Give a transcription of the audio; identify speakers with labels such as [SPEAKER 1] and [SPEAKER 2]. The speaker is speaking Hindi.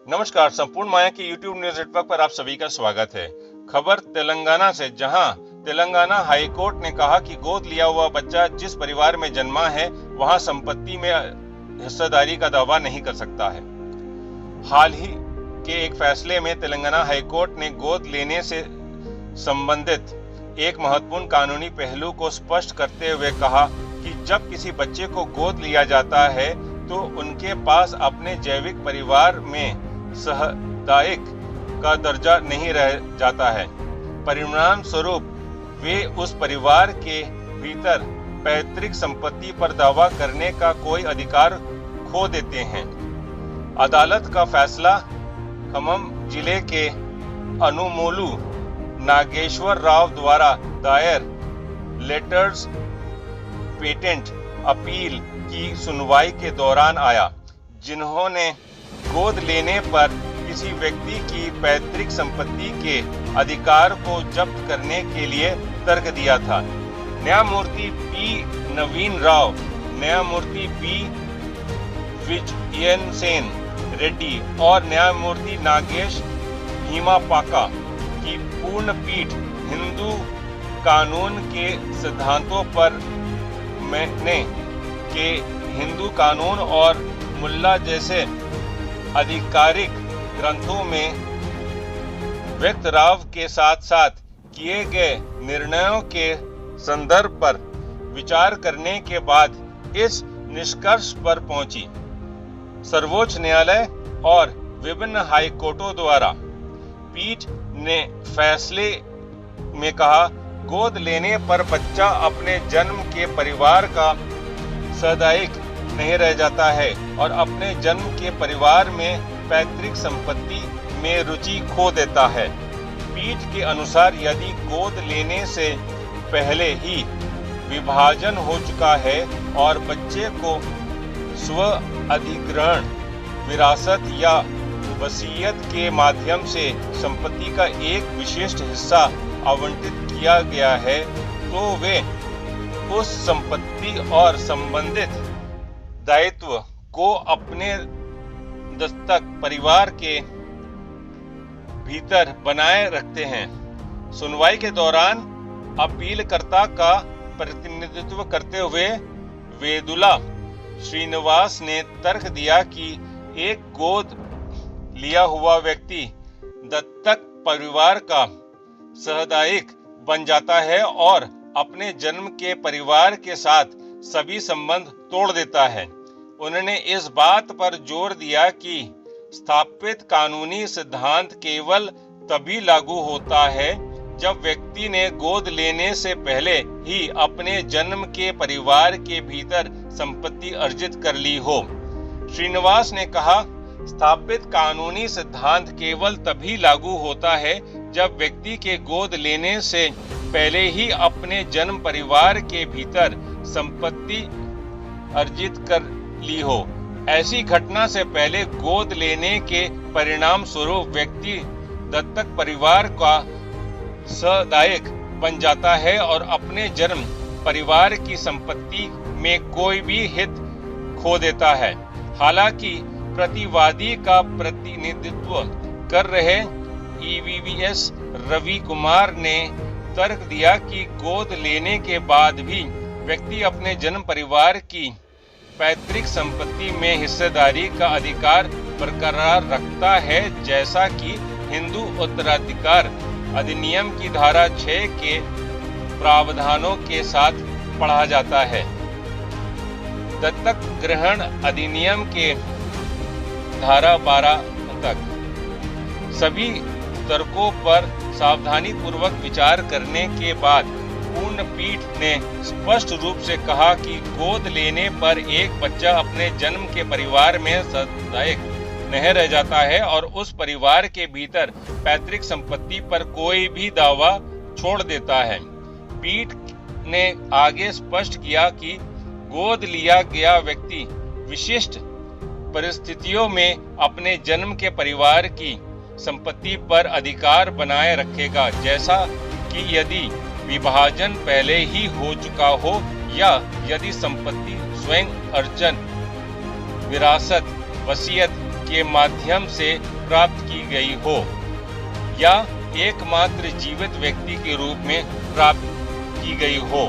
[SPEAKER 1] नमस्कार। संपूर्ण माया की यूट्यूब न्यूज नेटवर्क पर आप सभी का स्वागत है। खबर तेलंगाना से, जहां तेलंगाना हाई कोर्ट ने कहा कि गोद लिया हुआ बच्चा जिस परिवार में जन्मा है वहां संपत्ति में हिस्सेदारी का दावा नहीं कर सकता है। हाल ही के एक फैसले में तेलंगाना हाई कोर्ट ने गोद लेने से संबंधित एक महत्वपूर्ण कानूनी पहलू को स्पष्ट करते हुए कहा कि जब किसी बच्चे को गोद लिया जाता है तो उनके पास अपने जैविक परिवार में सहदायक का दर्जा नहीं रह जाता है। परिणाम स्वरूप वे उस परिवार के भीतर पैतृक संपत्ति पर दावा करने का कोई अधिकार खो देते हैं। अदालत का फैसला खम्मम जिले के अनुमोलू नागेश्वर राव द्वारा दायर लेटर्स पेटेंट अपील की सुनवाई के दौरान आया, जिन्होंने गोद लेने पर किसी व्यक्ति की पैतृक संपत्ति के अधिकार को जब्त करने के लिए तर्क दिया था। न्यायमूर्ति पी नवीन राव, न्यायमूर्ति बी विजयसेन रेड्डी और न्यायमूर्ति नागेश हिमापाका की पूर्ण पीठ हिंदू कानून के सिद्धांतों पर के हिंदू कानून और मुल्ला जैसे आधिकारिक ग्रंथों में व्यक्त राव के साथ साथ किए गए निर्णयों के संदर्भ पर विचार करने के बाद इस निष्कर्ष पर पहुंची। सर्वोच्च न्यायालय और विभिन्न हाई कोर्टों द्वारा पीठ ने फैसले में कहा, गोद लेने पर बच्चा अपने जन्म के परिवार का सहदायक नहीं रह जाता है और अपने जन्म के परिवार में पैतृक संपत्ति में रुचि खो देता है। पीठ के अनुसार यदि गोद लेने से पहले ही विभाजन हो चुका है और बच्चे को स्व अधिग्रहण, विरासत या वसीयत के माध्यम से संपत्ति का एक विशिष्ट हिस्सा आवंटित किया गया है, तो वे उस संपत्ति और संबंधित दायित्व को अपने दत्तक परिवार के भीतर बनाए रखते हैं। सुनवाई के दौरान अपीलकर्ता का प्रतिनिधित्व करते हुए वेदुला श्रीनिवास ने तर्क दिया कि एक गोद लिया हुआ व्यक्ति दत्तक परिवार का सहदायक बन जाता है और अपने जन्म के परिवार के साथ सभी संबंध तोड़ देता है। उन्होंने इस बात पर जोर दिया कि स्थापित कानूनी सिद्धांत केवल तभी लागू होता है जब व्यक्ति ने गोद लेने से पहले ही अपने जन्म के परिवार के भीतर संपत्ति अर्जित कर ली हो। श्रीनिवास ने कहा, स्थापित कानूनी सिद्धांत केवल तभी लागू होता है जब व्यक्ति के गोद लेने से पहले ही अपने जन्म परिवार के भीतर संपत्ति अर्जित कर ली हो। ऐसी घटना से पहले गोद लेने के परिणाम स्वरूप व्यक्ति दत्तक परिवार का सहदायक बन जाता है और अपने जन्म परिवार की संपत्ति में कोई भी हित खो देता है। हालांकि प्रतिवादी का प्रतिनिधित्व कर रहे ईवीवीएस रवि कुमार ने तर्क दिया कि गोद लेने के बाद भी व्यक्ति अपने जन्म परिवार की पैतृक संपत्ति में हिस्सेदारी का अधिकार बरकरार रखता है, जैसा कि हिंदू उत्तराधिकार अधिनियम की धारा 6 के प्रावधानों के साथ पढ़ा जाता है। दत्तक ग्रहण अधिनियम के धारा 12 तक सभी तर्कों पर सावधानी पूर्वक विचार करने के बाद पूर्ण पीठ ने स्पष्ट रूप से कहा कि गोद लेने पर एक बच्चा अपने जन्म के परिवार में सहदायक नहीं रह जाता है और उस परिवार के भीतर पैतृक संपत्ति पर कोई भी दावा छोड़ देता है। पीठ ने आगे स्पष्ट किया कि गोद लिया गया व्यक्ति विशिष्ट परिस्थितियों में अपने जन्म के परिवार की संपत्ति पर अधिकार बनाए रखेगा, जैसा कि यदि विभाजन पहले ही हो चुका हो या यदि संपत्ति स्वयं अर्जन, विरासत, वसीयत के माध्यम से प्राप्त की गई हो या एकमात्र जीवित व्यक्ति के रूप में प्राप्त की गई हो।